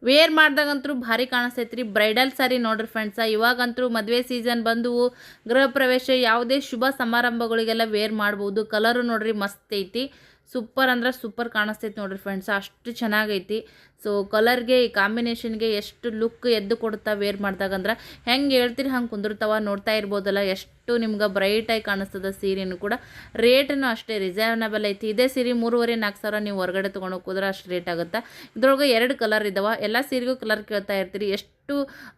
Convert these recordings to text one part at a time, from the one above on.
Wear ಮಾಡ್ದಾಗಂತೂ ಭಾರಿ ಕಾಣಿಸ್ತೈತ್ರಿ. Bridal sari ನೋಡ್ರಿ friends. ಇವಾಗಂತೂ ಮದುವೆ ಸೀಸನ್ ಬಂದು ಗೃಹ ಪ್ರವೇಶ ಯಾವುದೇ ಶುಭ ಸಮಾರಂಭಗಳಿಗೆಲ್ಲ ವೇರ್ ಮಾಡ್ಬೋದು. ಕಲರು ನೋಡ್ರಿ ಮಸ್ತ್ ಐತಿ. ಸೂಪರ್ ಅಂದ್ರೆ ಸೂಪರ್ ಕಾಣಿಸ್ತೈತಿ ನೋಡ್ರಿ ಫ್ರೆಂಡ್ಸ್. ಅಷ್ಟು ಚೆನ್ನಾಗೈತಿ. ಸೊ ಕಲರ್ಗೆ ಈ ಕಾಂಬಿನೇಷನ್ಗೆ ಎಷ್ಟು ಲುಕ್ ಎದ್ದು ಕೊಡುತ್ತಾ ವೇರ್ ಮಾಡಿದಾಗಂದ್ರೆ ಹೆಂಗೆ ಹೇಳ್ತೀರಿ ಹಂಗೆ ಕುಂದಿರ್ತಾವ. ನೋಡ್ತಾ ಇರ್ಬೋದಲ್ಲ ಎಷ್ಟು ನಿಮ್ಗೆ ಬ್ರೈಟಾಗಿ ಕಾಣಿಸ್ತದ. ಸೀರೆನೂ ಕೂಡ ರೇಟನ್ನು ಅಷ್ಟೇ ರಿಸರ್ವನಬಲ್ ಐತಿ. ಇದೇ ಸೀರೆ 3,500-4,000 ಸಾವಿರ ನೀವು ಹೊರಗಡೆ ತೊಗೊಂಡೋಗಿ ಹೋದ್ರೆ ಅಷ್ಟು ರೇಟ್ ಆಗುತ್ತೆ. ಇದ್ರೊಳಗೆ 2 ಕಲರ್ ಇದ್ದಾವೆ. ಎಲ್ಲ ಸೀರೆಗೂ ಕಲರ್ ಕೇಳ್ತಾ ಇರ್ತೀರಿ. ಎಷ್ಟು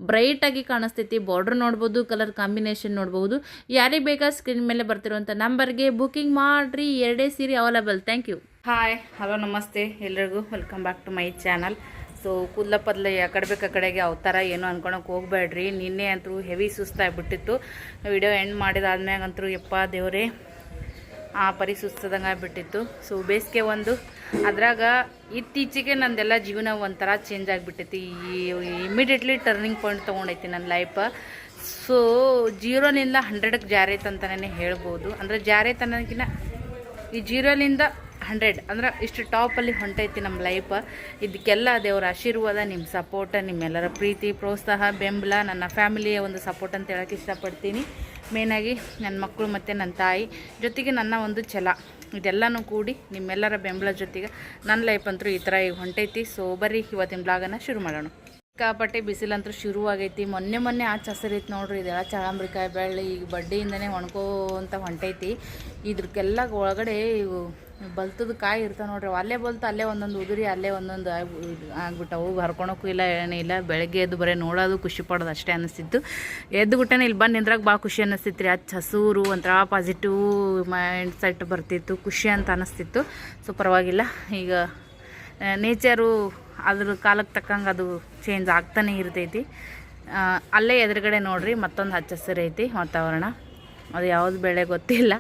ಬ್ರೈಟಾಗಿ ಕಾಣಿಸ್ತೈತಿ. ಬಾರ್ಡ್ರ್ ನೋಡ್ಬೋದು, ಕಲರ್ ಕಾಂಬಿನೇಷನ್ ನೋಡ್ಬೋದು. ಯಾರಿಗೆ ಬೇಕಾ ಸ್ಕ್ರೀನ್ ಮೇಲೆ ಬರ್ತಿರುವಂಥ ನಂಬರ್ಗೆ ಬುಕಿಂಗ್ ಮಾಡಿರಿ. 2 ಸೀರೆ available. Thank you. Hi, hello, ನಮಸ್ತೆ ಎಲ್ರಿಗೂ. Welcome back to my channel. So ಕೂದಲ ಪದಲ ಯಾಕಡೆ ಬೇಕು ಆ ಕಡೆಗೆ ಅವತಾರ ಏನು ಅನ್ಕೊಳಕ್ಕೆ ಹೋಗ್ಬೇಡ್ರಿ. ನಿನ್ನೆ ಅಂತೂ ಹೆವಿ ಸುಸ್ತಾಗಿಬಿಟ್ಟಿತ್ತು. ವಿಡಿಯೋ ಎಂಡ್ ಮಾಡಿದಾದ್ಮ್ಯಾಗಂತೂ ಯಪ್ಪ ದೇವರೇ ಆ ಪರಿ ಸುಸ್ತದಂಗೆ ಆಗಿಬಿಟ್ಟಿತ್ತು. ಸೊ ಬೇಸಿಗೆ ಒಂದು ಅದ್ರಾಗ ಇತ್ತೀಚೆಗೆ ನಂದೆಲ್ಲ ಜೀವನ ಒಂಥರ ಚೇಂಜ್ ಆಗಿಬಿಟ್ಟೈತಿ. ಇಮಿಡಿಯೇಟ್ಲಿ ಟರ್ನಿಂಗ್ ಪಾಯಿಂಟ್ ತೊಗೊಂಡೈತಿ ನನ್ನ ಲೈಫ್. ಸೊ 0ನಿಂದ 100ಕ್ಕೆ ಜಾರೈತೆ ಅಂತಲೇ ಹೇಳ್ಬೋದು. ಅಂದರೆ ಜಾರೈತೆ ಅನ್ನೋದಕ್ಕಿಂತ ಈ 0ಲಿಂದ 100 ಅಂದ್ರೆ ಇಷ್ಟು ಟಾಪಲ್ಲಿ ಹೊಂಟೈತಿ ನಮ್ಮ ಲೈಫ್. ಇದಕ್ಕೆಲ್ಲ ದೇವರ ಆಶೀರ್ವಾದ, ನಿಮ್ಮ ಸಪೋರ್ಟ್, ನಿಮ್ಮೆಲ್ಲರ ಪ್ರೀತಿ, ಪ್ರೋತ್ಸಾಹ, ಬೆಂಬಲ, ನನ್ನ ಫ್ಯಾಮಿಲಿಯ ಒಂದು ಸಪೋರ್ಟ್ ಅಂತ ಹೇಳೋಕ್ಕೆ ಇಷ್ಟಪಡ್ತೀನಿ. ಮೇನಾಗಿ ನನ್ನ ಮಕ್ಕಳು ಮತ್ತು ನನ್ನ ತಾಯಿ ಜೊತೆಗೆ ನನ್ನ ಒಂದು ಛಲ, ಇದೆಲ್ಲನೂ ಕೂಡಿ ನಿಮ್ಮೆಲ್ಲರ ಬೆಂಬಲ ಜೊತೆಗೆ ನನ್ನ ಲೈಫ್ ಅಂತೂ ಈ ಥರ ಈಗ ಹೊಂಟೈತಿ. ಸೊ ಬರ್ರಿ ಇವತ್ತಿನ ಬ್ಲಾಗನ್ನು ಶುರು ಮಾಡೋಣ. ಸಿಕ್ಕಾಪಟ್ಟೆ ಬಿಸಿಲಂತೂ ಶುರುವಾಗೈತಿ. ಮೊನ್ನೆ ಆಚೆ ಹಸಿರೈತಿ ನೋಡ್ರಿ. ಇದೆಲ್ಲ ಚಳಂಬ್ರಿಕಾಯಿ ಬೆಳ್ಳಿ ಈಗ ಬಡ್ಡಿಯಿಂದನೇ ಒಣ್ಕೋಂತ ಹೊಂಟೈತಿ. ಇದ್ರಕ್ಕೆಲ್ಲ ಒಳಗಡೆ ಇವು ಬಲ್ತದ ಕಾಯಿ ಇರ್ತಾವೆ ನೋಡ್ರಿ. ಅಲ್ಲೇ ಬಲ್ತು ಅಲ್ಲೇ ಒಂದೊಂದು ಉದುರಿ ಅಲ್ಲೇ ಒಂದೊಂದು ಆಗ್ಬಿಟ್ಟವು. ಹರ್ಕೊಳಕ್ಕೂ ಇಲ್ಲ, ಏನಿಲ್ಲ. ಬೆಳಗ್ಗೆ ಎದ್ದು ಬರೀ ನೋಡೋದು ಖುಷಿ ಪಡೋದು ಅಷ್ಟೇ ಅನ್ನಿಸ್ತಿತ್ತು. ಎದ್ದು ಬಿಟ್ಟನೆ ಇಲ್ಲಿ ಬಂದು ನಿಂದ್ರಾಗ ಭಾಳ ಖುಷಿ ಅನ್ನಿಸ್ತಿತ್ತು ರೀ. ಹಸೂರು ಒಂಥರ ಪಾಸಿಟಿವ್ ಮೈಂಡ್ ಸೆಟ್ ಬರ್ತಿತ್ತು, ಖುಷಿ ಅಂತ ಅನ್ನಿಸ್ತಿತ್ತು. ಸೊ ಪರವಾಗಿಲ್ಲ. ಈಗ ನೇಚರು ಅದ್ರ ಕಾಲಕ್ಕೆ ತಕ್ಕಂಗೆ ಅದು ಚೇಂಜ್ ಆಗ್ತಾನೆ ಇರ್ತೈತಿ. ಅಲ್ಲೇ ಎದುರುಗಡೆ ನೋಡ್ರಿ ಮತ್ತೊಂದು ಹಚ್ಚ ಹಸಿರು ಐತಿ ವಾತಾವರಣ. ಅದು ಯಾವ್ದು ಬೆಳೆ ಗೊತ್ತಿಲ್ಲ.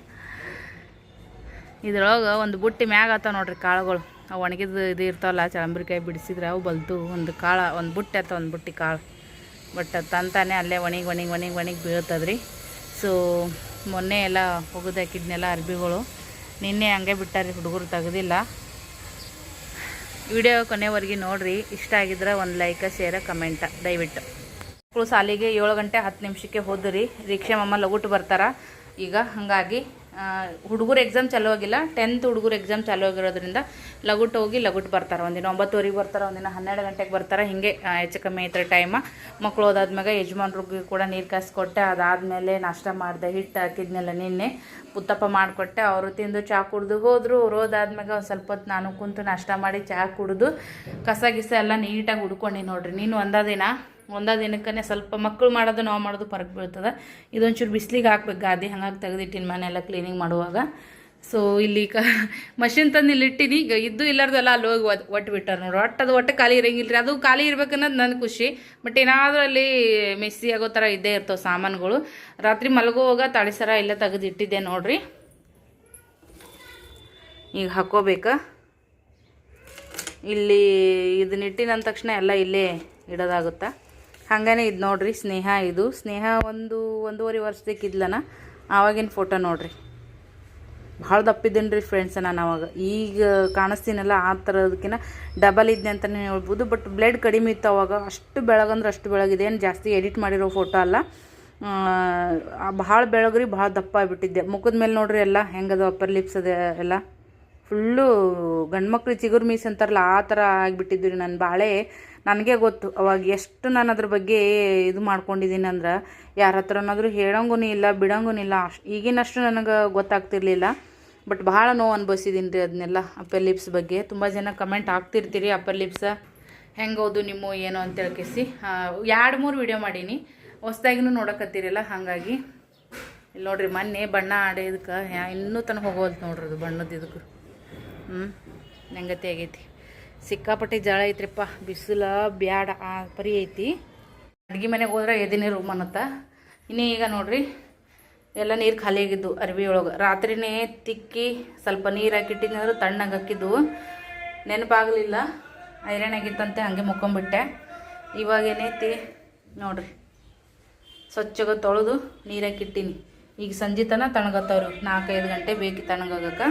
ಇದ್ರೊಳಗೆ ಒಂದು ಬುಟ್ಟಿ ಮ್ಯಾಗ ಆತಾವ ನೋಡ್ರಿ ಕಾಳುಗಳು. ಅವು ಒಣಗಿದ್ದು ಇದು ಇರ್ತಾವಲ್ಲ, ಚಳಂಬ್ರಿಕಾಯಿ ಬಿಡಿಸಿದ್ರೆ ಅವು ಬಲ್ತು ಒಂದು ಕಾಳು, ಒಂದು ಬುಟ್ಟಿ ಆತ, ಒಂದು ಬುಟ್ಟಿ ಕಾಳು. ಬಟ್ ತಂತಾನೆ ಅಲ್ಲೇ ಒಣಗಿ ಬೀಳ್ತದ್ರಿ. ಸೊ ಮೊನ್ನೆ ಎಲ್ಲ ಒಗದು ಹಾಕಿದ್ನೆಲ್ಲ ಅರ್ಬಿಗಳು ನಿನ್ನೆ ಹಂಗೆ ಬಿಟ್ಟಾರಿ, ಹುಡುಗರು ತೆಗೆದಿಲ್ಲ. ವಿಡಿಯೋ ಕೊನೆವರೆಗೆ ನೋಡಿರಿ. ಇಷ್ಟ ಆಗಿದ್ರೆ ಒಂದು ಲೈಕ್, ಶೇರ್, ಕಮೆಂಟ್ ದಯವಿಟ್ಟು. ಮಕ್ಕಳು ಸಾಲಿಗೆ 7 ಗಂಟೆ 10 ನಿಮಿಷಕ್ಕೆ ಹೋದ್ರಿ. ರಿಕ್ಷಾ ಮಮ್ಮ ಲಗುಟ್ಟು ಬರ್ತಾರ ಈಗ. ಹಾಗಾಗಿ ಹುಡುಗರು ಎಕ್ಸಾಮ್ ಚಾಲೂ ಆಗಿಲ್ಲ. 10th ಹುಡುಗರು ಎಕ್ಸಾಮ್ ಚಾಲೂ ಆಗಿರೋದ್ರಿಂದ ಲಗುಟ್ಟು ಹೋಗಿ ಲಗುಟ್ಟು ಬರ್ತಾರೆ. ಒಂದಿನ 9:00 ಬರ್ತಾರೆ, ಒಂದಿನ 12 ಗಂಟೆಗೆ ಬರ್ತಾರೆ. ಹಿಂಗೆ ಹೆಚ್ಚು ಕಮ್ಮಿ ಐತ್ರಿ ಟೈಮ. ಮಕ್ಕಳು ಹೋದಾದ್ಮ್ಯಾಗ ಯಜಮಾನ್ರಿಗೆ ಕೂಡ ನೀರು ಕಾಯಿಸ್ಕೊಟ್ಟೆ. ಅದಾದಮೇಲೆ ನಾಷ್ಟ ಮಾಡಿದೆ. ಹಿಟ್ಟು ಹಾಕಿದ್ನೆಲ್ಲ ನಿನ್ನೆ ಉತ್ತಪ್ಪ ಮಾಡಿಕೊಟ್ಟೆ. ಅವರು ತಿಂದು ಚಹಾ ಕುಡಿದು ಹೋದರು. ಅವ್ರು ಹೋದಾದ್ಮ್ಯಾಗ ಒಂದು ಸ್ವಲ್ಪ ಹೊತ್ತು ನಾನು ಕುಂತು ನಾಷ್ಟ ಮಾಡಿ ಚಹಾ ಕುಡಿದು ಕಸ ಗಿಸ ಎಲ್ಲ ನೀಟಾಗಿ ಹುಡ್ಕೊಂಡು ನೋಡ್ರಿ. ನೀನು ಒಂದೇ ದಿನಕ್ಕೇ ಸ್ವಲ್ಪ ಮಕ್ಕಳು ಮಾಡೋದು ನಾವು ಮಾಡೋದು ಫರಕ್ ಬೀಳ್ತದೆ. ಇದೊಂಚೂರು ಬಿಸಿಲಿಗೆ ಹಾಕ್ಬೇಕು ಗಾದಿ. ಹಂಗಾಗಿ ತೆಗೆದಿಟ್ಟಿನ ಮನೆಯೆಲ್ಲ ಕ್ಲೀನಿಂಗ್ ಮಾಡುವಾಗ. ಸೊ ಇಲ್ಲಿ ಮಷಿನ್ ತಂದು ಇಲ್ಲಿ ಇಟ್ಟಿನಿ. ಈಗ ಇದ್ದು ಇಲ್ಲಾರ್ದೆಲ್ಲ ಅಲ್ಲಿ ಹೋಗಿ ಒಟ್ಟು ಬಿಟ್ಟಾರೆ ನೋಡ್ರಿ. ಒಟ್ಟು ಖಾಲಿ ಇರಂಗಿಲ್ಲ ರೀ. ಅದು ಖಾಲಿ ಇರ್ಬೇಕನ್ನೋದು ನನ್ನ ಖುಷಿ. ಬಟ್ ಏನಾದರೂ ಅಲ್ಲಿ ಮೆಸ್ಸಿ ಆಗೋ ಥರ ಇದ್ದೇ ಇರ್ತವೆ ಸಾಮಾನುಗಳು. ರಾತ್ರಿ ಮಲಗುವಾಗ ತಾಳಿಸರ ಎಲ್ಲ ತೆಗೆದಿಟ್ಟಿದ್ದೆ ನೋಡ್ರಿ. ಈಗ ಹಾಕೋಬೇಕಾ ಇಲ್ಲಿ. ಇದನ್ನ ಇಟ್ಟಿನ ತಕ್ಷಣ ಎಲ್ಲ ಇಲ್ಲೇ ಇಡೋದಾಗುತ್ತಾ. ಹಾಗೇ ಇದು ನೋಡ್ರಿ ಸ್ನೇಹ. ಇದು ಸ್ನೇಹ 1.5 ವರ್ಷದಕ್ಕಿದ್ಲನ. ಆವಾಗಿನ ಫೋಟೋ ನೋಡ್ರಿ. ಭಾಳ ದಪ್ಪಿದ್ದೇನೆ ರೀ ಫ್ರೆಂಡ್ಸ್ ನಾನು ಅವಾಗ. ಈಗ ಕಾಣಿಸ್ತೀನಲ್ಲ ಆ ಥರದಕ್ಕಿಂತ ಡಬಲ್ ಇದ್ದೆ ಅಂತಲೇ ಹೇಳ್ಬೋದು. ಬಟ್ ಬ್ಲಡ್ ಕಡಿಮೆ ಇತ್ತು ಅವಾಗ. ಅಷ್ಟು ಬೆಳಗಂದ್ರೆ ಅಷ್ಟು ಬೆಳಗಿದೆ. ಏನು ಜಾಸ್ತಿ ಎಡಿಟ್ ಮಾಡಿರೋ ಫೋಟೋ ಅಲ್ಲ. ಭಾಳ ಬೆಳಗ್ರಿ, ಭಾಳ ದಪ್ಪ ಆಗಿಬಿಟ್ಟಿದ್ದೆ. ಮುಖದ ಮೇಲೆ ನೋಡ್ರಿ ಎಲ್ಲ ಹೆಂಗದು ಅಪ್ಪರ್ ಲಿಪ್ಸ್ ಅದ ಎಲ್ಲ ಫುಲ್ಲು ಗಂಡು ಮಕ್ಳು ಚಿಗುರು ಮೀಸ್ ಅಂತಾರಲ್ಲ ಆ ಥರ ಆಗಿಬಿಟ್ಟಿದ್ದು ರೀ. ನನ್ನ ಬಾಳೆ ನನಗೆ ಗೊತ್ತು ಅವಾಗ ಎಷ್ಟು ನಾನು ಅದ್ರ ಬಗ್ಗೆ ಇದು ಮಾಡ್ಕೊಂಡಿದ್ದೀನಿ ಅಂದ್ರೆ ಯಾರ ಹತ್ರನಾದರೂ ಹೇಳಂಗೂ ಇಲ್ಲ, ಬಿಡಂಗೂ ಇಲ್ಲ. ಈಗಿನಷ್ಟು ನನಗೆ ಗೊತ್ತಾಗ್ತಿರ್ಲಿಲ್ಲ. ಬಟ್ ಭಾಳ ನೋವು ಅನುಭವಿಸಿದ್ದೀನಿ ರೀ ಅದನ್ನೆಲ್ಲ. ಅಪ್ಪರ್ ಲಿಪ್ಸ್ ಬಗ್ಗೆ ತುಂಬ ಜನ ಕಮೆಂಟ್ ಹಾಕ್ತಿರ್ತೀರಿ. ಅಪ್ಪರ್ ಲಿಪ್ಸ ಹೆಂಗೌದು ನಿಮ್ಮ ಏನು ಅಂತ ಹೇಳ್ಕೇಸಿ 2-3 ವಿಡಿಯೋ ಮಾಡೀನಿ. ಹೊಸ್ದಾಗಿನೂ ನೋಡಕತ್ತೀರಲ್ಲ. ಹಾಗಾಗಿ ಇಲ್ಲಿ ನೋಡ್ರಿ ಮೊನ್ನೆ ಬಣ್ಣ ಆಡೋದಕ್ಕೆ ಇನ್ನೂ ತನಕ ಹೋಗೋದು ನೋಡ್ರಿ. ಅದು ಬಣ್ಣದ ಇದಕ್ಕೆ ನೆಂಗತಿ ಆಗೈತಿ. ಸಿಕ್ಕಾಪಟ್ಟೆ ಜಳ ಐತ್ರಿಪ್ಪ. ಬಿಸಿಲ ಬ್ಯಾಡ ಆ ಪರಿ ಐತಿ. ಅಡುಗೆ ಮನೆಗೆ ಹೋದ್ರೆ ಎದಿನೇ ರೂಮ್ ಅನ್ನತ್ತ. ಇನ್ನೇ ಈಗ ನೋಡ್ರಿ ಎಲ್ಲ ನೀರು ಖಾಲಿ ಆಗಿದ್ದು ಅರ್ವಿ ಒಳಗೆ. ರಾತ್ರಿನೇ ತಿಕ್ಕಿ ಸ್ವಲ್ಪ ನೀರು ಹಾಕಿಟ್ಟಿದ್ರೆ ತಣ್ಣಗೆ ಹಾಕಿದ್ದು. ನೆನಪಾಗಲಿಲ್ಲ, ಐರನ್ ಆಗಿತ್ತಂತೆ, ಹಾಗೆ ಮುಕ್ಕೊಂಬಿಟ್ಟೆ. ಇವಾಗೇನೈತಿ ನೋಡ್ರಿ ಸ್ವಚ್ಛಗೆ ತೊಳೆದು ನೀರು ಹಾಕಿಟ್ಟಿನಿ. ಈಗ ಸಂಜೆ ತನಕ ತಣ್ಣಗತ್ತವ್ರು. 4-5 ಗಂಟೆ ಬೇಕು ತಣ್ಣಗಾಗಕ್ಕೆ.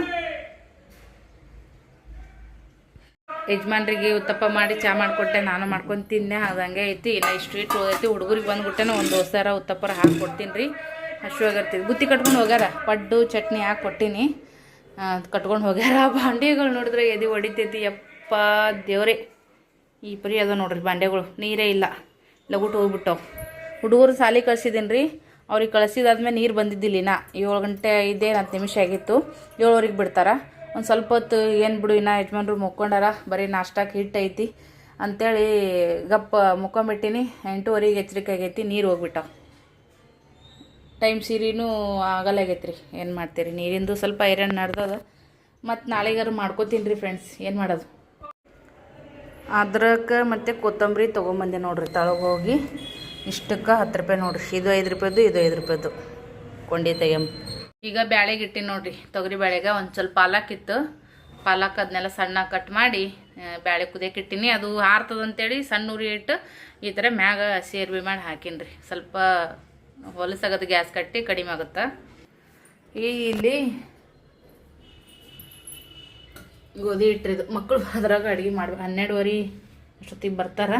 ಯಜಮಾನ್ರಿಗೆ ಉತ್ತಪ್ಪ ಮಾಡಿ ಚಾ ಮಾಡಿಕೊಟ್ಟೆ, ನಾನು ಮಾಡ್ಕೊಂಡು ತಿನ್ನೆ. ಅದಂಗೆ ಐತಿ. ಇನ್ನು ಇಷ್ಟು ಇಟ್ಟು ಹೋಗೈತಿ. ಹುಡುಗರಿಗೆ ಬಂದ್ಬಿಟ್ಟೆನ ಒಂದು ದೋಸೆರ ಉತ್ತಪ್ಪರ ಹಾಕಿ ಕೊಡ್ತೀನಿ ರೀ. ಹಸಿವಾಗಿರ್ತೀವಿ. ಬುತ್ತಿ ಕಟ್ಕೊಂಡು ಹೋಗ್ಯಾರ. ಪಡ್ಡು ಚಟ್ನಿ ಹಾಕಿ ಕೊಟ್ಟೀನಿ, ಕಟ್ಕೊಂಡು ಹೋಗ್ಯಾರ. ಬಾಂಡೆಗಳು ನೋಡಿದ್ರೆ ಎದೆ ಹೊಡಿತೈತಿ. ಯಪ್ಪ ದೇವ್ರೆ, ಈ ಪರಿ ಅದ ನೋಡ್ರಿ ಬಾಂಡೆಗಳು. ನೀರೇ ಇಲ್ಲ, ಲಗುಟ್ ಹೋಗ್ಬಿಟ್ಟವು. ಹುಡುಗರು ಸಾಲಿ ಕಳ್ಸಿದ್ದೀನಿ ರೀ. ಅವ್ರಿಗೆ ಕಳಿಸಿದಾದ್ಮೇಲೆ ನೀರು ಬಂದಿದ್ದಿಲ್ಲ. ಇನ್ನು 7 ಗಂಟೆ 5 ನಿಮಿಷ ಆಗಿತ್ತು. 7ವರೆಗೆ ಬಿಡ್ತಾರೆ. ಒಂದು ಸ್ವಲ್ಪ ಹೊತ್ತು ಏನು ಬಿಡು, ಇನ್ನು ಯಜಮಾನ್ರು ಮುಕ್ಕೊಂಡಾರ, ಬರೀ ನಾಷ್ಟಕ್ಕೆ ಹಿಟ್ಟು ಐತಿ ಅಂಥೇಳಿ ಗಪ್ಪ ಮುಕ್ಕೊಂಬಿಟ್ಟಿನಿ. 8ವರೆಗೆ ಎಚ್ಚರಿಕೆ ಆಗೈತಿ. ನೀರು ಹೋಗ್ಬಿಟ್ಟಾವ. ಟೈಮ್ ಸೀರಿನೂ ಆಗಲ್ಲಾಗೈತೆ ರೀ. ಏನು ಮಾಡ್ತೀರಿ, ನೀರಿಂದು ಸ್ವಲ್ಪ ಐರನ್ ನಡ್ದದ. ಮತ್ತು ನಾಳೆಗಾರು ಮಾಡ್ಕೋತೀನಿ ರೀ ಫ್ರೆಂಡ್ಸ್. ಏನು ಮಾಡೋದು. ಅದ್ರಕ್ಕೆ ಮತ್ತು ಕೊತ್ತಂಬರಿ ತೊಗೊಂಬಂದೆ ನೋಡ್ರಿ. ತಳಗೆ ಹೋಗಿ ಇಷ್ಟಕ್ಕೆ 10 ರೂಪಾಯಿ ನೋಡ್ರಿ. ಇದು 5 ರೂಪಾಯ್ದು, ಇದು 5 ರೂಪಾಯ್ದು ಕೊಂಡಿ ತೆಗೆಮ್. ಈಗ ಬ್ಯಾಳೆಗೆ ಇಟ್ಟಿನಿ ನೋಡ್ರಿ. ತೊಗರಿ ಬ್ಯಾಳೆಗೆ ಒಂದು ಸ್ವಲ್ಪ ಪಾಲಕ್ ಇತ್ತು. ಪಾಲಕ್ ಅದನ್ನೆಲ್ಲ ಸಣ್ಣ ಕಟ್ ಮಾಡಿ ಬ್ಯಾಳೆ ಕುದಿಯಕ್ಕೆ ಇಟ್ಟಿನಿ. ಅದು ಆರ್ತದಂತೇಳಿ ಸಣ್ಣ ಉರಿ ಇಟ್ಟು ಈ ಥರ ಮ್ಯಾಗ ಸೇರ್ವಿ ಮಾಡಿ ಹಾಕೀನಿ ರೀ. ಸ್ವಲ್ಪ ಹೊಲಸಾಗದು, ಗ್ಯಾಸ್ ಕಟ್ಟಿ ಕಡಿಮೆ ಆಗುತ್ತೆ. ಇಲ್ಲಿ ಗೋಧಿ ಇಟ್ಟಿದ್ದು ಮಕ್ಕಳು ಅದ್ರಾಗ ಅಡುಗೆ ಮಾಡ್ಬೇಕು. 12ವರೆ ಅಷ್ಟೊತ್ತಿಗೆ ಬರ್ತಾರೆ.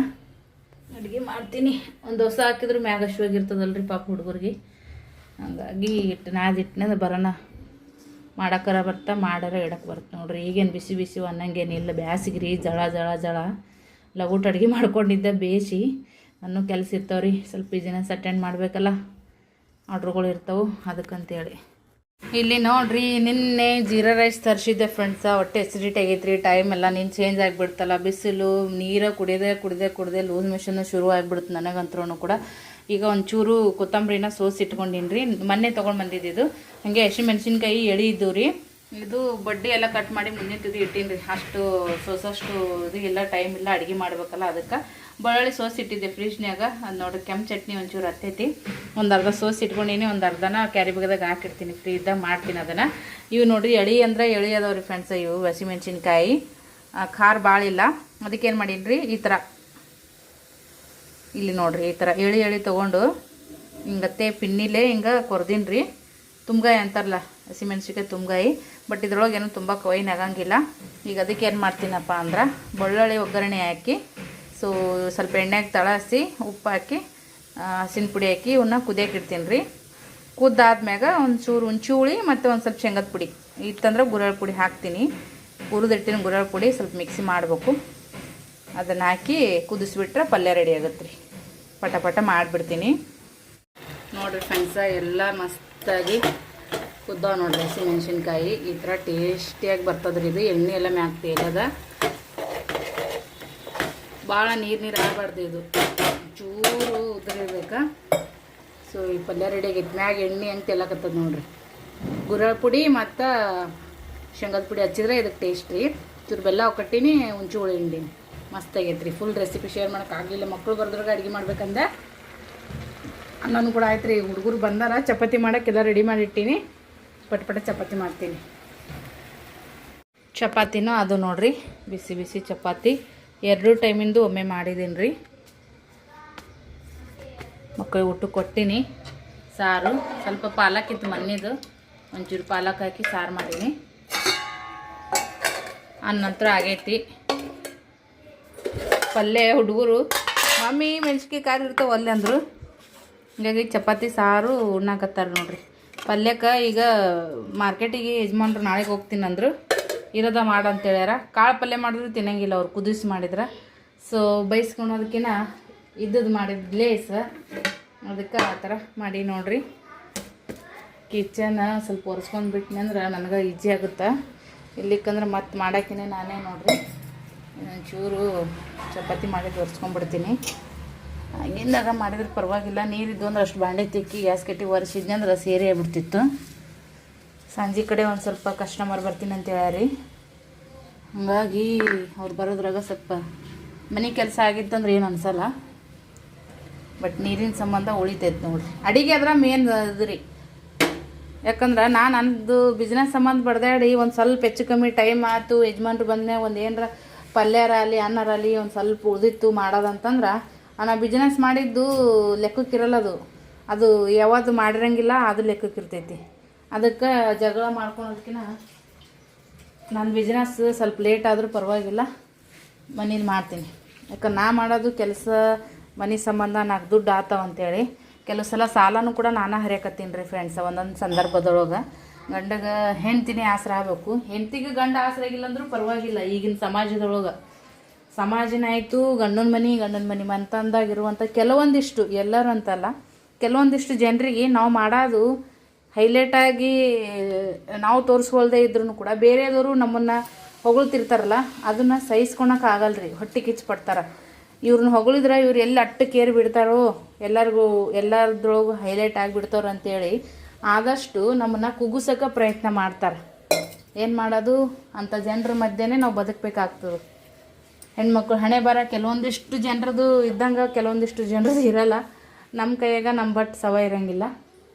ಅಡುಗೆ ಮಾಡ್ತೀನಿ. ಒಂದು ದೋಸೆ ಹಾಕಿದ್ರು ಮ್ಯಾಗ ಹಶ್ವಾಗಿರ್ತದಲ್ರಿ ಪಾಪ ಹುಡುಗರಿಗೆ. ಹಂಗಾಗಿ ನಾದಿಟ್ಟಿನ ಬರೋಣ. ಮಾಡಕ್ಕಾರ ಬರ್ತಾ ಮಾಡಾರ ಇಡಕ್ಕೆ ಬರುತ್ತೆ ನೋಡ್ರಿ. ಈಗೇನು ಬಿಸಿ ಬಿಸಿ ಅನ್ನಂಗೇನಿಲ್ಲ. ಬ್ಯಾಸಿಗ್ರಿ, ಜಳ ಜಳ ಜಳ. ಲಗೂಟ್ ಅಡುಗೆ ಮಾಡ್ಕೊಂಡಿದ್ದೆ ಬೇಯಿಸಿ. ಅನ್ನೋ ಕೆಲಸ ಇರ್ತಾವ್ರಿ. ಸ್ವಲ್ಪ ಬಿಸಿನೆಸ್ ಅಟೆಂಡ್ ಮಾಡಬೇಕಲ್ಲ, ಆರ್ಡ್ರುಗಳು ಇರ್ತಾವೆ, ಅದಕ್ಕಂತೇಳಿ. ಇಲ್ಲಿ ನೋಡ್ರಿ, ನಿನ್ನೆ ಜೀರಾ ರೈಸ್ ತರಿಸಿದ್ದೆ ಫ್ರೆಂಡ್ಸ. ಹೊಟ್ಟೆ ಎಸಿಡಿಟಿ ಆಗೈತ್ರಿ. ಟೈಮ್ ಎಲ್ಲ ನೀನು ಚೇಂಜ್ ಆಗಿಬಿಡ್ತಲ್ಲ, ಬಿಸಿಲು, ನೀರು ಕುಡಿದೆ ಲೂಸ್ ಮಿಷನ್ನು ಶುರು ಆಗಿಬಿಡುತ್ತೆ ನನಗಂತ್ರೂ ಕೂಡ. ಈಗ ಒಂಚೂರು ಕೊತ್ತಂಬರಿನ ಸೋಸಿ ಇಟ್ಕೊಂಡಿನಿ ರೀ. ಮೊನ್ನೆ ತೊಗೊಂಡು ಬಂದಿದ್ದು. ಹಾಗೆ ಹಸಿಮೆಣ್ಸಿನ್ಕಾಯಿ ಎಳಿ ಇದ್ದು ರೀ. ಇದು ಬಡ್ಡಿ ಎಲ್ಲ ಕಟ್ ಮಾಡಿ ಮುಂದಿನ ತುದಿ ಇಟ್ಟೀನಿ ರೀ. ಅಷ್ಟು ಸೋಸಷ್ಟು ಇದು ಎಲ್ಲ ಟೈಮ್ ಇಲ್ಲ, ಅಡುಗೆ ಮಾಡ್ಬೇಕಲ್ಲ, ಅದಕ್ಕೆ ಬೆಳ್ಳುಳ್ಳಿ ಸೋಸಿ ಇಟ್ಟಿದ್ದೆ ಫ್ರಿಜ್ನ್ಯಾಗ. ಅದು ನೋಡ್ರಿ, ಕೆಂಪು ಚಟ್ನಿ ಒಂಚೂರು ಹತ್ತೈತಿ. ಒಂದು ಅರ್ಧ ಸೋಸಿ ಇಟ್ಕೊಂಡಿನಿ, ಒಂದು ಅರ್ಧನ ಕ್ಯಾರಿ ಬ್ಯಾಗ್ದಾಗ ಹಾಕಿರ್ತೀನಿ. ಫ್ರೀದಾಗ ಮಾಡ್ತೀನಿ ಅದನ್ನು. ಇವು ನೋಡಿರಿ ಎಳಿ ಅಂದ್ರೆ ಎಳಿ ಅದಾವ್ರಿ ಫ್ರೆಂಡ್ಸ್. ಇವು ಹಸಿಮೆಣ್ಸಿನ್ಕಾಯಿ ಖಾರ ಭಾಳ ಇಲ್ಲ. ಅದಕ್ಕೇನು ಮಾಡೀನಿ ರೀ, ಈ ಥರ ಇಲ್ಲಿ ನೋಡ್ರಿ, ಈ ಥರ ಎಳಿ ತೊಗೊಂಡು ಹಿಂಗತ್ತೆ ಪಿನ್ನಿಲೆ ಹಿಂಗೆ ಕೊರ್ದೀನಿ ರೀ. ತುಂಬ್ಗಾಯಿ ಅಂತಾರಲ್ಲ, ಹಸಿಮೆಣ್ಸಿನ್ಕಾಯಿ ತುಂಬ್ಗಾಯಿ. ಬಟ್ ಇದ್ರೊಳಗೆ ಏನೂ ತುಂಬ ಕೊಯ್ನ್ ಆಗಂಗಿಲ್ಲ. ಈಗ ಅದಕ್ಕೆ ಏನು ಮಾಡ್ತೀನಪ್ಪ ಅಂದ್ರೆ, ಬೆಳ್ಳುಳ್ಳಿ ಒಗ್ಗರಣೆ ಹಾಕಿ, ಸೊ ಸ್ವಲ್ಪ ಎಣ್ಣೆಗೆ ತಳಸಿ, ಉಪ್ಪು ಹಾಕಿ, ಹಸಿನ ಪುಡಿ ಹಾಕಿ ಇವನ್ನ ಕುದಿಯಕ್ಕೆ ಇಡ್ತೀನಿ ರೀ. ಕುದ್ದಾದ್ಮ್ಯಾಗ ಒಂಚೂರು ಹುಳಿ ಮತ್ತು ಒಂದು ಸ್ವಲ್ಪ ಶೇಂಗದ ಪುಡಿ ಇತ್ತಂದ್ರೆ ಗುರೆಳ ಪುಡಿ ಹಾಕ್ತೀನಿ. ಹುರಿದಿಟ್ಟಿನ ಗುರೆಳ ಪುಡಿ ಸ್ವಲ್ಪ ಮಿಕ್ಸಿ ಮಾಡಬೇಕು. ಅದನ್ನು ಹಾಕಿ ಕುದಿಸ್ಬಿಟ್ರೆ ಪಲ್ಯ ರೆಡಿ ಆಗುತ್ತೆ ರೀ. ಪಟ ಮಾಡಿಬಿಡ್ತೀನಿ ನೋಡಿರಿ ಫ್ರೆಂಡ್ಸ. ಎಲ್ಲ ಮಸ್ತಾಗಿ ಕುದ್ದಾವ ನೋಡ್ರಿ ಹಸಿಮೆಣ್ಸಿನ್ಕಾಯಿ. ಈ ಥರ ಟೇಸ್ಟಿಯಾಗಿ ಬರ್ತದ್ರಿ ಇದು. ಎಣ್ಣೆ ಎಲ್ಲ ಮ್ಯಾಗ ತೇಲದ. ಭಾಳ ನೀರು ಆಗಬಾರ್ದು ಇದು, ಚೂರು ಉದುರಿರ್ಬೇಕಾ. ಸೊ ಈ ಪಲ್ಯ ರೆಡಿ ಆಗೈತೆ. ಮ್ಯಾಗ ಎಣ್ಣೆ ಹೆಂಗೆ ತೇಲಕತ್ತದ ನೋಡ್ರಿ. ಗುರೆಳ ಪುಡಿ ಮತ್ತು ಶೇಂಗದ ಪುಡಿ ಹಚ್ಚಿದ್ರೆ ಇದಕ್ಕೆ ಟೇಸ್ಟ್ ರೀ. ಚೂರು ಬೆಲ್ಲ ಒಕ್ಕಟ್ಟಿನಿ, ಹುಳಿ ಹಿಂಡಿನಿ. ಮಸ್ತ್ ಆಗೈತೆ ರೀ. ಫುಲ್ ರೆಸಿಪಿ ಶೇರ್ ಮಾಡೋಕ್ಕಾಗಲಿಲ್ಲ, ಮಕ್ಕಳು ಬರ್ದ್ರಾಗ ಅಡುಗೆ ಮಾಡ್ಬೇಕಂದೆ. ಅನ್ನನೂ ಕೂಡ ಆಯ್ತು ರೀ. ಹುಡುಗರು ಬಂದಾರ. ಚಪಾತಿ ಮಾಡೋಕ್ಕೆಲ್ಲ ರೆಡಿ ಮಾಡಿಟ್ಟಿನಿ. ಪಟ ಚಪಾತಿ ಮಾಡ್ತೀನಿ. ಚಪಾತಿನೂ ಅದು ನೋಡ್ರಿ, ಬಿಸಿ ಬಿಸಿ ಚಪಾತಿ 2 ಟೈಮಿಂದು ಒಮ್ಮೆ ಮಾಡಿದ್ದೀನಿ ರೀ. ಮಕ್ಕಳಿಗೆ ಊಟ ಕೊಟ್ಟಿನಿ. ಸಾರು ಸ್ವಲ್ಪ ಪಾಲಕ್ ಇತ್ತು ಮನೆದು, ಒಂಚೂರು ಪಾಲಕ್ ಹಾಕಿ ಸಾರು ಮಾಡೀನಿ. ಅನ್ನಂತರ ಆಗೈತಿ ಪಲ್ಯ. ಹುಡುಗರು ಮಮ್ಮಿ ಮೆಣ್ಸಿನ್ಕಾಯಿ ಖಾರ ಇರ್ತಾವೆ ಒಲ್ಲೆ ಅಂದರು. ಹೀಗಾಗಿ ಚಪಾತಿ ಸಾರು ಉಣ್ಣಾಕತ್ತಾರೆ ನೋಡ್ರಿ. ಪಲ್ಯಕ್ಕೆ ಈಗ ಮಾರ್ಕೆಟಿಗೆ ಯಜಮಾನ್ರು ನಾಳೆಗೆ ಹೋಗ್ತೀನಿ ಅಂದರು. ಇರೋದ ಮಾಡಂತ ಹೇಳ್ಯಾರ. ಕಾಳು ಪಲ್ಯ ಮಾಡಿದ್ರು ತಿನ್ನಂಗಿಲ್ಲ ಅವ್ರು, ಕುದಿಸಿ ಮಾಡಿದ್ರೆ. ಸೊ ಬೈಸ್ಕೊಳೋದಕ್ಕಿಂತ ಇದ್ದದ್ದು ಮಾಡಿದ್ಲೇ ಅದಕ್ಕೆ ಆ ಥರ ಮಾಡಿ ನೋಡ್ರಿ. ಕಿಚನ್ ಸ್ವಲ್ಪ ಒರೆಸ್ಕೊಂಡ್ಬಿಟ್ನಿ ಅಂದ್ರೆ ನನಗೆ ಈಜಿ ಆಗುತ್ತೆ. ಇಲ್ಲಿಕ್ಕಂದ್ರೆ ಮತ್ತೆ ಮಾಡೋಕ್ಕಿನೇ ನಾನೇ ನೋಡ್ರಿ ಚೂರು ಚಪಾತಿ ಮಾಡಿದ್ದು ಒರೆಸ್ಕೊಂಡ್ಬಿಡ್ತೀನಿ. ಹಂಗಿಂದಾಗ ಮಾಡಿದ್ರೆ ಪರವಾಗಿಲ್ಲ. ನೀರಿದ್ದು ಅಂದ್ರೆ ಅಷ್ಟು ಬಾಂಡೆ ತಿಕ್ಕಿ ಗ್ಯಾಸ್ ಕಟ್ಟಿ ಒರೆಸಿದ್ನಿ ಅಂದ್ರೆ ಸೇರಿ ಆಗ್ಬಿಡ್ತಿತ್ತು. ಸಂಜೆ ಕಡೆ ಒಂದು ಸ್ವಲ್ಪ ಕಸ್ಟಮರ್ ಬರ್ತೀನಿ ಅಂತ ಹೇಳ್ಯಾರಿ. ಹಾಗಾಗಿ ಅವ್ರು ಬರೋದ್ರಾಗ ಸ್ವಲ್ಪ ಮನೆ ಕೆಲಸ ಆಗಿತ್ತಂದ್ರೆ ಏನು ಅನ್ಸಲ್ಲ. ಬಟ್ ನೀರಿನ ಸಂಬಂಧ ಉಳಿತೈತೆ ನೋಡ್ರಿ. ಅಡಿಗೆ ಅದ್ರ ಮೇನ್ ಅದು ರೀ. ಯಾಕಂದ್ರೆ ನಾನು ನಂದು ಬಿಸ್ನೆಸ್ ಸಂಬಂಧ ಬಡ್ದಾಡಿ ಒಂದು ಸ್ವಲ್ಪ ಹೆಚ್ಚು ಕಮ್ಮಿ ಟೈಮ್ ಆಯ್ತು. ಯಜಮಾನ್ರು ಬಂದಮೇಲೆ ಒಂದು ಏನಾರ ಪಲ್ಯರಾಗಲಿ ಅನ್ನರಾಗಲಿ ಒಂದು ಸ್ವಲ್ಪ ಉಳಿದಿತ್ತು ಮಾಡೋದಂತಂದ್ರೆ ನಾನು ಬಿಸ್ನೆಸ್ ಮಾಡಿದ್ದು ಲೆಕ್ಕಕ್ಕಿರಲ್ಲ. ಅದು ಯಾವುದು ಮಾಡಿರಂಗಿಲ್ಲ, ಅದು ಲೆಕ್ಕಕ್ಕಿರ್ತೈತಿ. ಅದಕ್ಕೆ ಜಗಳ ಮಾಡ್ಕೊಳೋದಕ್ಕಿಂತ ನನ್ನ ಬಿಸ್ನೆಸ್ ಸ್ವಲ್ಪ ಲೇಟ್ ಆದರೂ ಪರವಾಗಿಲ್ಲ, ಮನೇಲಿ ಮಾಡ್ತೀನಿ. ಯಾಕಂದ್ರೆ ನಾ ಮಾಡೋದು ಕೆಲಸ ಮನೆ ಸಂಬಂಧ ನಾಲ್ಕು ದುಡ್ಡು ಆತಾವ ಅಂತೇಳಿ ಕೆಲವು ಸಲ ಸಾಲನೂ ಕೂಡ ನಾನು ಹರಿಯಕತ್ತೀನಿ ರೀ ಫ್ರೆಂಡ್ಸ್. ಒಂದೊಂದು ಸಂದರ್ಭದೊಳಗೆ ಗಂಡಗೆ ಹೆಂಡ್ತಿನೇ ಆಸರ ಆಗಬೇಕು. ಹೆಂಡ್ತಿಗೆ ಗಂಡ ಆಸರ ಆಗಿಲ್ಲ ಅಂದ್ರೂ ಪರವಾಗಿಲ್ಲ. ಈಗಿನ ಸಮಾಜದೊಳಗೆ ಸಮಾಜನ ಆಯಿತು, ಗಂಡನ ಮನೆ ಮಂತಂದಾಗಿರುವಂಥ ಕೆಲವೊಂದಿಷ್ಟು, ಎಲ್ಲರೂ ಅಂತಲ್ಲ, ಕೆಲವೊಂದಿಷ್ಟು ಜನರಿಗೆ ನಾವು ಮಾಡೋದು ಹೈಲೈಟಾಗಿ ನಾವು ತೋರಿಸ್ಕೊಳ್ದೇ ಇದ್ರೂ ಕೂಡ ಬೇರೆಯವರು ನಮ್ಮನ್ನು ಹೊಗಳ್ತಿರ್ತಾರಲ್ಲ, ಅದನ್ನು ಸಹಿಸ್ಕೊಳಕ್ಕೆ ಆಗಲ್ಲ ರೀ. ಹೊಟ್ಟೆ ಕಿಚ್ಚು ಪಡ್ತಾರೆ. ಇವ್ರನ್ನ ಹೊಗಳಿದ್ರೆ ಇವ್ರು ಎಲ್ಲಿ ಅಟ್ಟಕ್ಕೇರಿ ಬಿಡ್ತಾರೋ, ಎಲ್ಲರದ್ರೊಳಗೂ ಹೈಲೈಟ್ ಆಗಿಬಿಡ್ತಾರೋ ಅಂತೇಳಿ ಆದಷ್ಟು ನಮ್ಮನ್ನು ಕುಗ್ಗಿಸೋಕೆ ಪ್ರಯತ್ನ ಮಾಡ್ತಾರೆ. ಏನು ಮಾಡೋದು, ಅಂಥ ಜನರ ಮಧ್ಯೆನೇ ನಾವು ಬದುಕಬೇಕಾಗ್ತದೆ. ಹೆಣ್ಮಕ್ಳು ಹಣೆ ಬರ ಕೆಲವೊಂದಿಷ್ಟು ಜನರದು ಇದ್ದಂಗೆ ಕೆಲವೊಂದಿಷ್ಟು ಜನರದು ಇರಲ್ಲ. ನಮ್ಮ ಕೈಯಾಗ ನಮ್ಮ ಬಟ್ ಸವ ಇರೋಂಗಿಲ್ಲ.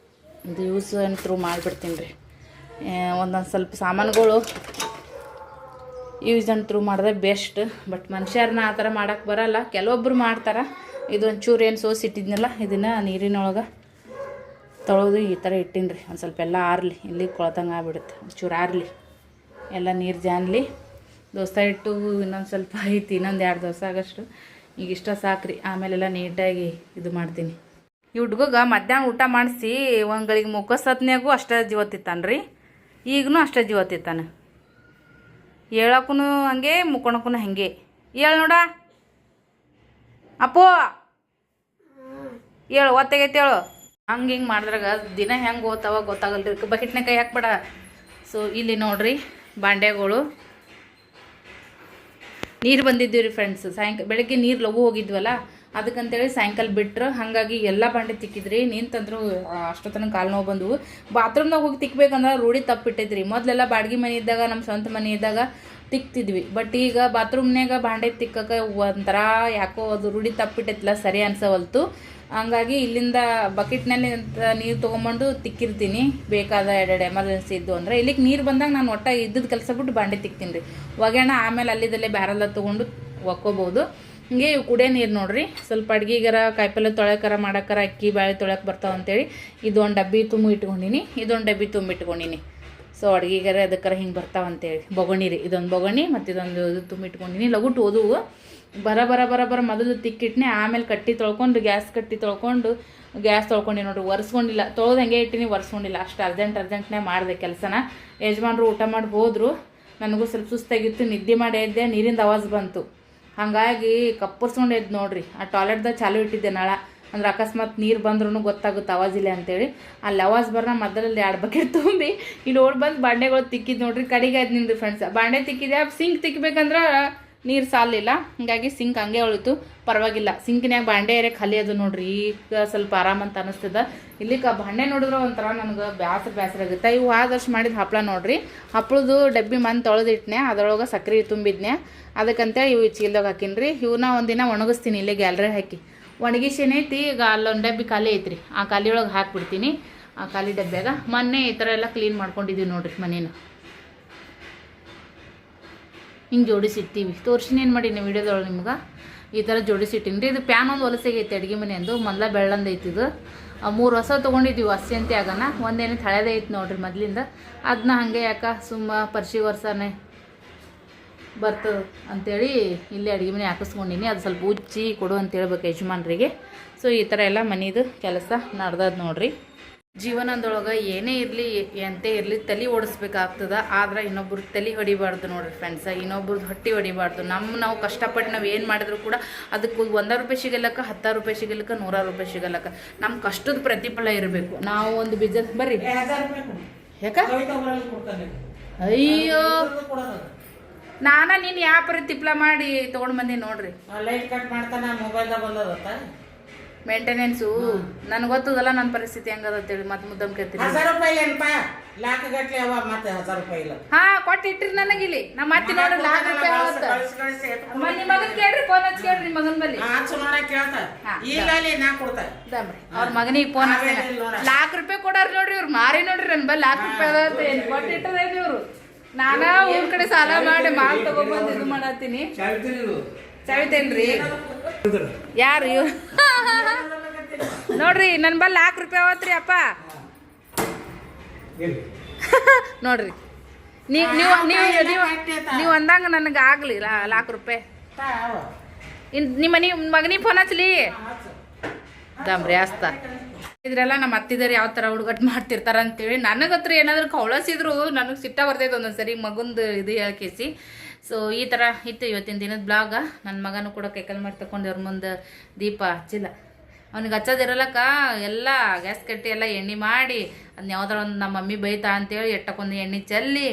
ಇದು ಯೂಸ್ ಆ್ಯಂಡ್ ಥ್ರೂ ಮಾಡಿಬಿಡ್ತೀನಿ ರೀ. ಒಂದೊಂದು ಸ್ವಲ್ಪ ಸಾಮಾನುಗಳು ಯೂಸ್ ಆ್ಯಂಡ್ ಥ್ರೂ ಮಾಡಿದ್ರೆ ಬೆಸ್ಟ್. ಬಟ್ ಮನುಷ್ಯರನ್ನ ಆ ಥರ ಮಾಡೋಕ್ಕೆ ಬರೋಲ್ಲ, ಕೆಲವೊಬ್ಬರು ಮಾಡ್ತಾರೆ. ಇದೊಂದು ಚೂರು ಏನು ಸೋಸಿಟ್ಟಿದ್ನಲ್ಲ, ಇದನ್ನು ನೀರಿನೊಳಗೆ ತೊಳೆದು ಈ ಥರ ಇಟ್ಟೀನಿ ರೀ. ಒಂದು ಸ್ವಲ್ಪ ಎಲ್ಲ ಆರಲಿ, ಇಲ್ಲಿ ಕೊಳ್ತಂಗೆ ಆಗ್ಬಿಡುತ್ತೆ. ಒಂಚೂರು ಆರಲಿ, ಎಲ್ಲ ನೀರು ಜಾನ್ಲಿ. ದೋಸೆ ಇಟ್ಟು ಇನ್ನೊಂದು ಸ್ವಲ್ಪ ಐತಿ, ಇನ್ನೊಂದು 2 ದೋಸೆ ಆಗಷ್ಟು. ಈಗ ಇಷ್ಟ ಸಾಕ್ರಿ. ಆಮೇಲೆಲ್ಲ ನೀಟಾಗಿ ಇದು ಮಾಡ್ತೀನಿ. ಈ ಹುಡ್ಗಗೆ ಮಧ್ಯಾಹ್ನ ಊಟ ಮಾಡಿಸಿ ಒಂಗಳಿಗೆ ಮುಖಸತ್ನ್ಯಾಗೂ ಅಷ್ಟೇ ಜೀವತ್ತಿತ್ತಾನೆ ರೀ. ಈಗಲೂ ಅಷ್ಟೇ ಜೀವತ್ತಿತ್ತಾನೆ. ಹೇಳಕ್ಕೂ ಹಂಗೆ, ಮುಕ್ಕೊಳಕ್ಕೂ ಹಾಗೆ. ಹೇಳು ನೋಡ ಅಪ್ಪೋ, ಹೇಳು ಒತ್ತಾಗೈತೆ ಹೇಳು. ಹಂಗೆ ಹಿಂಗೆ ಮಾಡಿದ್ರಾಗ ದಿನ ಹೆಂಗೆ ಓದ್ತಾವ ಗೊತ್ತಾಗಲ್ರಿ. ಬಕೆಟ್ನಾಗ ಕೈ ಹಾಕ್ಬೇಡ. ಸೊ ಇಲ್ಲಿ ನೋಡ್ರಿ ಬಾಂಡೆಗಳು ನೀರು ಬಂದಿದ್ದೀವಿ ರೀ ಫ್ರೆಂಡ್ಸ್. ಬೆಳಗ್ಗೆ ನೀರು ಲಘು ಹೋಗಿದ್ವಲ್ಲ, ಅದಕ್ಕಂತೇಳಿ ಸಾಯಂಕಾಲ ಬಿಟ್ರು. ಹಾಗಾಗಿ ಎಲ್ಲ ಬಾಂಡೆ ತಿಕ್ಕಿದ್ರಿ. ನಿಂತಂದ್ರು ಅಷ್ಟೊತ್ತನ ಕಾಲು ನೋವು ಬಂದವು. ಬಾತ್ರೂಮ್ದಾಗ ಹೋಗಿ ತಿಕ್ಬೇಕಂದ್ರೆ ರೂಢಿ ತಪ್ಪಿಟ್ಟೈತ್ರಿ. ಮೊದಲೆಲ್ಲ ಬಾಡ್ಗೆ ಮನೆ ಇದ್ದಾಗ, ನಮ್ಮ ಸ್ವಂತ ಮನೆ ಇದ್ದಾಗ ತಿಕ್ತಿದ್ವಿ. ಬಟ್ ಈಗ ಬಾತ್ರೂಮ್ನಾಗ ಬಾಂಡೆ ತಿಕ್ಕಕ್ಕೆ ಒಂಥರ ಯಾಕೋ ಅದು ರೂಢಿ ತಪ್ಪಿಟ್ಟೈತಿಲ್ಲ, ಸರಿ ಅನ್ಸವಲ್ತು. ಹಂಗಾಗಿ ಇಲ್ಲಿಂದ ಬಕೆಟ್ನಲ್ಲಿ ನೀರು ತೊಗೊಂಬಂದು ತಿಕ್ಕಿರ್ತೀನಿ. ಬೇಕಾದ ಎರಡೆರಡು ಎಮರ್ಜೆನ್ಸಿ ಇದ್ದು ಅಂದರೆ. ಇಲ್ಲಿಗೆ ನೀರು ಬಂದಾಗ ನಾನು ಒಟ್ಟ ಇದ್ದದ್ದು ಕೆಲಸ ಬಿಟ್ಟು ಬಾಂಡೆ ತಿಕ್ತೀನಿ ರೀ. ಒಗ್ಯಾಣ ಆಮೇಲೆ ಅಲ್ಲಿದಲ್ಲೇ ಬ್ಯಾರೆಲ್ಲ ತೊಗೊಂಡು ಒಕ್ಕೋಬೋದು. ಹಿಂಗೆ ಇವು ಕುಡಿಯೋ ನೀರು ನೋಡ್ರಿ. ಸ್ವಲ್ಪ ಅಡ್ಗಿಗಾರ ಕಾಯಿಪಲ್ಲೆ ತೊಳೆಕರ ಮಾಡಕ್ಕಾರ ಅಕ್ಕಿ ಬಾಳೆ ತೊಳೆಯಕ್ಕೆ ಬರ್ತಾವೆ ಅಂತೇಳಿ ಇದೊಂದು ಡಬ್ಬಿ ತುಂಬ ಇಟ್ಕೊಂಡಿನಿ, ಇದೊಂದು ಡಬ್ಬಿ ತುಂಬ ಇಟ್ಕೊಂಡಿನಿ. ಸೊ ಅಡ್ಗಿಗಾರ ಅದಕ್ಕಾರ ಹಿಂಗೆ ಬರ್ತಾವಂತೇಳಿ ಬೊಗಣಿ ರೀ. ಇದೊಂದು ಬೊಗಣಿ ಮತ್ತು ಇದೊಂದು ಇದು ತುಂಬ ಇಟ್ಕೊಂಡಿನಿ. ಲಗುಟ್ಟು ಓದುವು ಬರ ಮೊದಲು ತಿಕ್ಕಿಟ್ನೆ. ಆಮೇಲೆ ಕಟ್ಟಿ ತೊಳ್ಕೊಂಡು ಗ್ಯಾಸ್ ಕಟ್ಟಿ ತೊಳ್ಕೊಂಡು ಗ್ಯಾಸ್ ತೊಳ್ಕೊಂಡು ನೋಡ್ರಿ. ಒರೆಸ್ಕೊಂಡಿಲ್ಲ, ತೊಳೆದು ಹಂಗೆ ಇಟ್ಟಿನಿ, ಒರೆಸ್ಕೊಂಡಿಲ್ಲ. ಅಷ್ಟು ಅರ್ಜೆಂಟ್ನೇ ಮಾಡಿದೆ ಕೆಲಸನ. ಯಜಮಾನ್ರು ಊಟ ಮಾಡಿ ಹೋದರು. ನನಗೂ ಸ್ವಲ್ಪ ಸುಸ್ತಾಗಿತ್ತು, ನಿದ್ದೆ ಮಾಡಿ ಎದ್ದೆ. ನೀರಿಂದ ಆವಾಜ್ ಬಂತು, ಹಾಗಾಗಿ ಕಪ್ಪರ್ಸ್ಕೊಂಡು ಎದ್ದು ನೋಡ್ರಿ. ಆ ಟಾಯ್ಲೆಟ್ದಾಗ ಚಾಲು ಇಟ್ಟಿದ್ದೆ ನಳ, ಅಂದ್ರೆ ಅಕಸ್ಮಾತ್ ನೀರು ಬಂದ್ರೂ ಗೊತ್ತಾಗುತ್ತೆ ಆವಾಜಿಲ್ಲ ಅಂತೇಳಿ. ಅಲ್ಲಿ ಆವಾಜ್ ಬರ್ನ ಮೊದಲಲ್ಲಿ 2 ಬಕೆಟ್ ತುಂಬಿ ಇಲ್ಲಿ ಓಡಿ ಬಂದು ಬಾಂಡೆಗಳು ತಿಕ್ಕಿದ್ದು ನೋಡ್ರಿ. ಕಡಿಗೆ ಆಯ್ತು ನಿಂದು ಫ್ರೆಂಡ್ಸ್. ಬಾಂಡೆ ತಿಕ್ಕಿದೆ. ಸಿಂಕ್ ತಿಕ್ಕಬೇಕಂದ್ರೆ ನೀರು ಸಾಲಿಲ್ಲ, ಹಿಂಗಾಗಿ ಸಿಂಕ್ ಹಂಗೆ ಉಳಿತು. ಪರವಾಗಿಲ್ಲ, ಸಿಂಕಿನ್ಯಾಗ ಬಾಂಡೆ ಏರೆ ಖಾಲಿ ಅದು ನೋಡ್ರಿ. ಈಗ ಸ್ವಲ್ಪ ಆರಾಮಂತ ಅನಿಸ್ತದ. ಇಲ್ಲಿಗೆ ಬಾಂಡೆ ನೋಡಿದ್ರೆ ಒಂಥರ ನನಗೆ ಬೇಸರ ಆಗುತ್ತೆ. ಇವು ಆದರ್ಶ ಮಾಡಿದ ಹಪ್ಪಳ ನೋಡ್ರಿ. ಹಪ್ಪಳದು ಡಬ್ಬಿ ಮಂದಿ ತೊಳೆದಿಟ್ನೆ, ಅದರೊಳಗೆ ಸಕ್ಕರೆ ತುಂಬಿದ್ನೆ. ಅದಕ್ಕಂತೇಳಿ ಇವು ಚೀಲ್ದಾಗ ಹಾಕಿನ್ರಿ. ಇವನ್ನ ಒಂದಿನ ಒಣಗಿಸ್ತೀನಿ ಇಲ್ಲೇ ಗ್ಯಾಲರಿ ಹಾಕಿ. ಒಣಗಿಸೇನೈತಿ. ಈಗ ಅಲ್ಲೊಂದು ಡಬ್ಬಿ ಖಾಲಿ ಐತ್ರಿ, ಆ ಖಾಲಿ ಒಳಗೆ ಹಾಕಿಬಿಡ್ತೀನಿ. ಆ ಖಾಲಿ ಡಬ್ಬ್ಯಾಗ ಮೊನ್ನೆ ಈ ಥರ ಎಲ್ಲ ಕ್ಲೀನ್ ಮಾಡ್ಕೊಂಡಿದ್ದೀವಿ ನೋಡ್ರಿ ಮನೇನ. ಹಿಂಗೆ ಜೋಡಿಸಿಟ್ಟಿವಿ. ತೋರಿಸಿನೇನು ಮಾಡೀನಿ ವಿಡಿಯೋದೊಳಗೆ ನಿಮ್ಗೆ. ಈ ಥರ ಜೋಡಿಸಿಟ್ಟಿನಿ ರೀ. ಇದು ಪ್ಯಾನ್ ಒಂದು ಹೊಲಸಾಗೈತೆ ಅಡುಗೆ ಮನೆ ಅಂದು. ಮೊದಲ ಬೆಳ್ಳಂದೈತಿದು. 3 ಹೊಸ ತೊಗೊಂಡಿದ್ದೀವಿ ಹಸಿ ಆಗನ. ಒಂದೇನೈತೆ ಹಳೇದೇ ಐತೆ ನೋಡ್ರಿ ಮೊದಲಿಂದ. ಅದನ್ನ ಹಾಗೆ ಯಾಕೆ ಸುಮ್ಮ ಪರಿಶಿ ವರ್ಷನೇ ಬರ್ತದೆ ಅಂಥೇಳಿ ಇಲ್ಲೇ ಅಡುಗೆ ಮನೆ ಹಾಕಿಸ್ಕೊಂಡಿನಿ. ಅದು ಸ್ವಲ್ಪ ಉಚ್ಚಿ ಕೊಡು ಅಂತ ಹೇಳ್ಬೇಕು ಯಜಮಾನ್ರಿಗೆ. ಸೊ ಈ ಥರ ಎಲ್ಲ ಮನೆದು ಕೆಲಸ ನಡ್ದದ ನೋಡ್ರಿ. ಜೀವನದೊಳಗೆ ಏನೇ ಇರಲಿ ಎಂತೇ ಇರಲಿ ತಲೆ ಓಡಿಸ್ಬೇಕಾಗ್ತದೆ. ಆದ್ರೆ ಇನ್ನೊಬ್ರು ತಲೆ ಹೊಡಿಬಾರ್ದು ನೋಡ್ರಿ ಫ್ರೆಂಡ್ಸ. ಇನ್ನೊಬ್ರದ್ದು ಹೊಟ್ಟೆ ಹೊಡಿಬಾರ್ದು. ನಾವು ಕಷ್ಟಪಟ್ಟು ನಾವು ಏನು ಮಾಡಿದ್ರು ಕೂಡ ಅದಕ್ಕೆ 1 ರೂಪಾಯಿ ಸಿಗಲ್ಲಕ್ಕ, 10 ರೂಪಾಯಿ ಸಿಗಲ್ಲಕ್ಕ, 100 ರೂಪಾಯಿ ಸಿಗಲ್ಲಕ್ಕ. ನಮ್ಮ ಕಷ್ಟದ ಪ್ರತಿಫಲ ಇರಬೇಕು. ನಾವು ಒಂದು ಬಿಸ್ನೆಸ್ ಬರ್ರಿ ಯಾಕ ಅಯ್ಯೋ ನೀನು ಯಾವ ಪರಿ ತಿಪ್ಲ ಮಾಡಿ ತೊಗೊಂಡು ಬಂದಿ ನೋಡ್ರಿ. ಲೈಟ್ ಕಟ್ ಮಾಡ್ತಾನ ಮೊಬೈಲ್ದಾಗ ಬಂದದತ್ತ ಮೇಂಟೆನೆನ್ಸು. ನನಗೆ ಗೊತ್ತದಲ್ಲ ನನ್ನ ಪರಿಸ್ಥಿತಿ ಹೆಂಗದ ಅಂತೇಳಿ. ಮತ್ತೆ ಮುದ್ದಮ್ ಕೇಳ್ತೀನಿ. 1000 ರೂಪಾಯಿ ಏನಪ್ಪ ಲಾಕ್ ಗಟ್ಲೆ ಅವ, ಮತ್ತೆ 1000 ರೂಪಾಯಿ ಇಲ್ಲ. ಹಾ ಕೊಟ್ಟು ಇಟ್ಟಿರಿ ನನಗಿಲ್ಲಿ. ನಾ ಮತ್ತೆ ನೋಡಿ ಲಾಕ್ ರೂಪಾಯಿ ನಿಮ್ಮ ಮಗನ್ ಕೇಳ್ರಿ, ಫೋನ್ ಹಚ್ಚಿ ಕೇಳ್ರಿ ನಿಮ್ಮ ಮಗನ ಬಲ್ಲಿ. ಈಗಲೇ ನಾ ಕೊಡ್ತಾ ಅವ್ರ ಮಗನಿಗೆ ಫೋನ್ ಹಚ್ಚಿ ಲಾಕ್ ರೂಪಾಯಿ ಕೊಡಾರ ನೋಡ್ರಿ. ಇವ್ರು ಮಾರಿ ನೋಡ್ರಿ ನನ್ನ ಬಲ್ಲಿ ಲಾಕ್ ರೂಪಾಯಿ ಅದ ಅಂತ ಏನು ಕೊಟ್ಟು ಇಟ್ಟದೇನು ಇವ್ರು. ನಾನಾ ಊರ್ ಕಡೆ ಸಾಲ ಮಾಡಿ ಮಾಲ್ ತಗೊಂಡ್ಬಂದು ಇದು ಮಾಡತ್ತೀನಿ. ಚವಿತೇನ್ರಿ ಯಾರು ಇವ್ ನೋಡ್ರಿ ನನ್ನ ಬಲ್ಲಿ 1,00,000 ರೂಪಾಯಿ ಅವತ್ರಿ ಅಪ್ಪ. ನೋಡ್ರಿ ನೀವು ಅಂದಂಗ ನನಗೆ ಆಗ್ಲಿ 1,00,000 ರೂಪಾಯಿ. ಅವ ನಿಮ್ಮ ಮಗನಿಗೆ ಫೋನ್ ಹಚ್ಚಲಿ ದಮ್ರಿ ಹಸ್ತ ಇದ್ರೆಲ್ಲ ನಮ್ಮ ಅತ್ತಿದಾರು ಯಾವ ಥರ ಹುಡುಗಟ್ಟು ಮಾಡ್ತಿರ್ತಾರ ಅಂತೇಳಿ ನನಗತ್ರ ಏನಾದ್ರು ಕವಳಸಿದ್ರು ನನಗೆ ಸಿಟ್ಟ ಬರ್ತೈತೆ ಒಂದೊಂದ್ಸರಿ ಮಗುಂದು ಇದು ಹೇಳ್ಕೇಸಿ. ಸೊ ಈ ಥರ ಇತ್ತು ಇವತ್ತಿನ ದಿನದ ಬ್ಲಾಗ. ನನ್ನ ಮಗನೂ ಕೂಡ ಕೈಕಲ್ ಮಾಡಿ ತಗೊಂಡು ಅವ್ರ ಮುಂದೆ ದೀಪ ಹಚ್ಚಿಲ್ಲ, ಅವ್ನಿಗೆ ಹಚ್ಚೋದಿರಲಕ್ಕ ಎಲ್ಲ ಗ್ಯಾಸ್ ಕಟ್ಟಿ ಎಲ್ಲ ಎಣ್ಣೆ ಮಾಡಿ ಅದನ್ನ ಯಾವ್ದಾರ ಒಂದು ನಮ್ಮ ಮಮ್ಮಿ ಬೈತಾ ಅಂತೇಳಿ ಎಟ್ಟಕ್ಕೊಂದು ಎಣ್ಣೆ ಚೆಲ್ಲಿ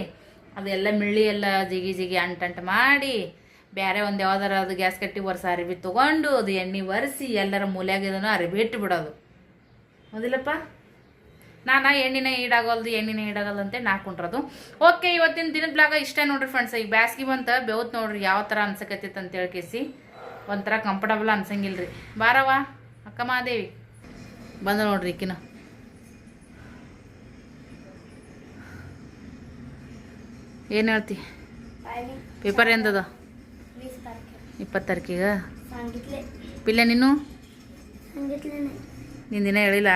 ಅದೆಲ್ಲ ಮಿಳ್ಳಿ ಎಲ್ಲ ಜಿಗಿ ಜಿಗಿ ಅಂಟಂಟು ಮಾಡಿ ಬೇರೆ ಒಂದು ಯಾವ್ದಾರ ಅದು ಗ್ಯಾಸ್ ಕಟ್ಟಿ ವರ್ಷ ಅರಿವಿ ತೊಗೊಂಡು ಅದು ಎಣ್ಣೆ ಒರೆಸಿ ಎಲ್ಲರ ಮೂಲೆಯಾಗಿದನು ಅರಿವಿ ಇಟ್ಟು ಬಿಡೋದು. ಹೌದಿಲ್ಲಪ್ಪ? ನಾನು ಎಣ್ಣೆನೇ ಈಡಾಗಲ್ದು ಅಂತ ನಾಕೊಂಡ್ರದು. ಓಕೆ, ಇವತ್ತಿನ ದಿನದ ಬ್ಲಾಗ ಇಷ್ಟ ನೋಡ್ರಿ ಫ್ರೆಂಡ್ಸ್. ಈಗ ಬ್ಯಾಸ್ಗೆ ಬಂತ ಬೆವತ್ ನೋಡ್ರಿ ಯಾವ ಥರ ಅನ್ಸಕತ್ತೈತೆ ಅಂತ ಹೇಳ್ಕೇಸಿ ಒಂಥರ ಕಂಫರ್ಟಬಲ್ ಅನ್ಸಂಗಿಲ್ರಿ. ಬಾರವ ಅಕ್ಕ ಮಹಾದೇವಿ ಬಂದ ನೋಡ್ರಿ ಈಕಿನ. ಏನು ಹೇಳ್ತಿ? ಪೇಪರ್ ಎಂದದ? 20 ತಾರೀಕಿಗೆ ಪಿಲ್ಲೆ ನೀನು ನಿನ್ನ ದಿನ ಹೇಳಿಲ್ಲ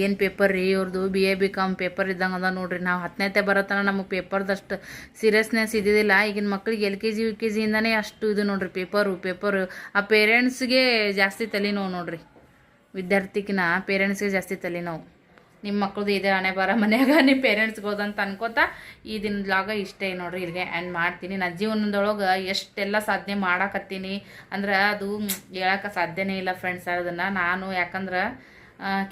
ಏನು ಪೇಪರ್ ರೀ ಇವ್ರದ್ದು BA BCom ಪೇಪರ್ ಇದ್ದಂಗೆ ಅದ ನೋಡ್ರಿ. ನಾವು 10ನೇ ಬರತ್ತನ ನಮಗೆ ಪೇಪರ್ದಷ್ಟು ಸೀರಿಯಸ್ನೆಸ್ ಇದ್ದಿದ್ದಿಲ್ಲ. ಈಗಿನ ಮಕ್ಳಿಗೆ LKG UKG ಇಂದನೇ ಅಷ್ಟು ಇದು ನೋಡ್ರಿ ಪೇಪರು. ಆ ಪೇರೆಂಟ್ಸ್ಗೆ ಜಾಸ್ತಿ ತಲೆನೋವು ನೋಡ್ರಿ, ವಿದ್ಯಾರ್ಥಿಗಿನ ಪೇರೆಂಟ್ಸ್ಗೆ ಜಾಸ್ತಿ ತಲೆನೋವು. ನಿಮ್ಮ ಮಕ್ಳದ್ದು ಇದೆ ಹಣೆ ಬರ ಮನ್ಯಾಗ ನಿಮ್ಮ ಪೇರೆಂಟ್ಸ್ಗೆ ಹೋದಂತ ಅನ್ಕೋತಾ ಈ ದಿನದಾಗ ಇಷ್ಟೇ ನೋಡ್ರಿ. ಇಲ್ಲಿಗೆ ಆ್ಯಂಡ್ ಮಾಡ್ತೀನಿ. ನನ್ನ ಜೀವನದೊಳಗೆ ಎಷ್ಟೆಲ್ಲ ಸಾಧನೆ ಮಾಡಾಕತ್ತೀನಿ ಅಂದ್ರೆ ಅದು ಹೇಳಕ್ಕೆ ಸಾಧ್ಯನೇ ಇಲ್ಲ ಫ್ರೆಂಡ್ಸ್. ಅದನ್ನು ನಾನು ಯಾಕಂದ್ರೆ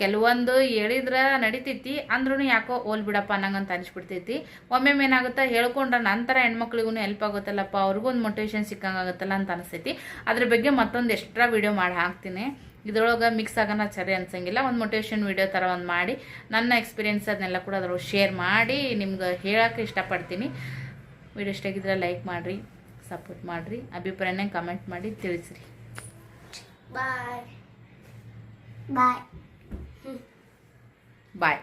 ಕೆಲವೊಂದು ಹೇಳಿದ್ರೆ ನಡಿತೈತಿ ಅಂದ್ರೂ ಯಾಕೋ ಓಲ್ ಬಿಡಪ್ಪ ಅನ್ನಂಗಂತ ಅನಿಸ್ಬಿಡ್ತೈತಿ. ಒಮ್ಮೆ ಏನಾಗುತ್ತೆ ಹೇಳ್ಕೊಂಡ್ರೆ ನಂತರ ಹೆಣ್ಮಕ್ಳಿಗೂ ಹೆಲ್ಪ್ ಆಗುತ್ತಲ್ಲಪ್ಪ, ಅವ್ರಿಗೂ ಒಂದು ಮೋಟಿವೇಶನ್ ಸಿಕ್ಕಂಗಾಗುತ್ತಲ್ಲ ಅಂತ ಅನಿಸ್ತೈತಿ. ಅದ್ರ ಬಗ್ಗೆ ಮತ್ತೊಂದು ಎಕ್ಸ್ಟ್ರಾ ವೀಡಿಯೋ ಮಾಡಿ ಹಾಕ್ತೀನಿ. ಇದ್ರೊಳಗೆ ಮಿಕ್ಸ್ ಆಗೋಣ ಸರಿ ಅನ್ಸಂಗಿಲ್ಲ. ಒಂದು ಮೋಟಿವೇಶನ್ ವೀಡಿಯೋ ಥರ ಒಂದು ಮಾಡಿ ನನ್ನ ಎಕ್ಸ್ಪೀರಿಯೆನ್ಸ್ ಅದನ್ನೆಲ್ಲ ಕೂಡ ಅದ್ರೊಳಗೆ ಶೇರ್ ಮಾಡಿ ನಿಮ್ಗೆ ಹೇಳೋಕ್ಕೆ ಇಷ್ಟಪಡ್ತೀನಿ. ವೀಡಿಯೋ ಇಷ್ಟ ಆಗಿದ್ರೆ ಲೈಕ್ ಮಾಡಿರಿ, ಸಪೋರ್ಟ್ ಮಾಡಿರಿ, ಅಭಿಪ್ರಾಯನ ಕಮೆಂಟ್ ಮಾಡಿ ತಿಳಿಸ್ರಿ. ಬಾಯ್.